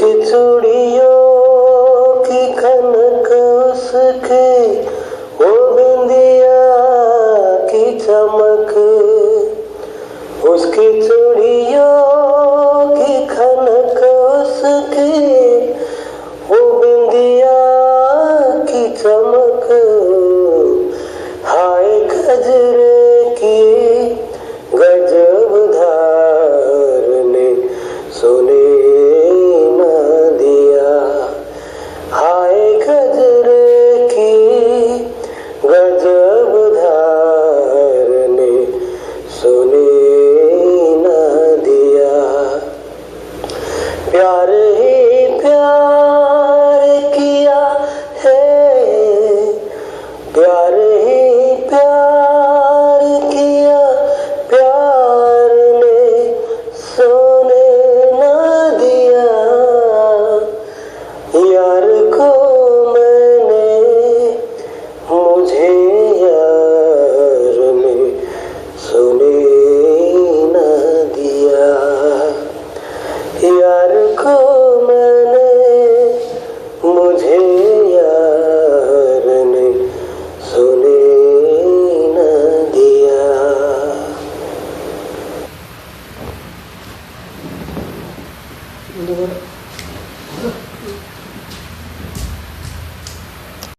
उसकी चूड़ियों की खनक, उसकी वो बिंदिया की चमक, उसकी चूड़ियों की खनक, उसकी वो बिंदिया की चमक, हाय गजरे की गजब धार ने सोने न दिया, हाय गजरे की गजब धार ने सोने न दिया। प्यार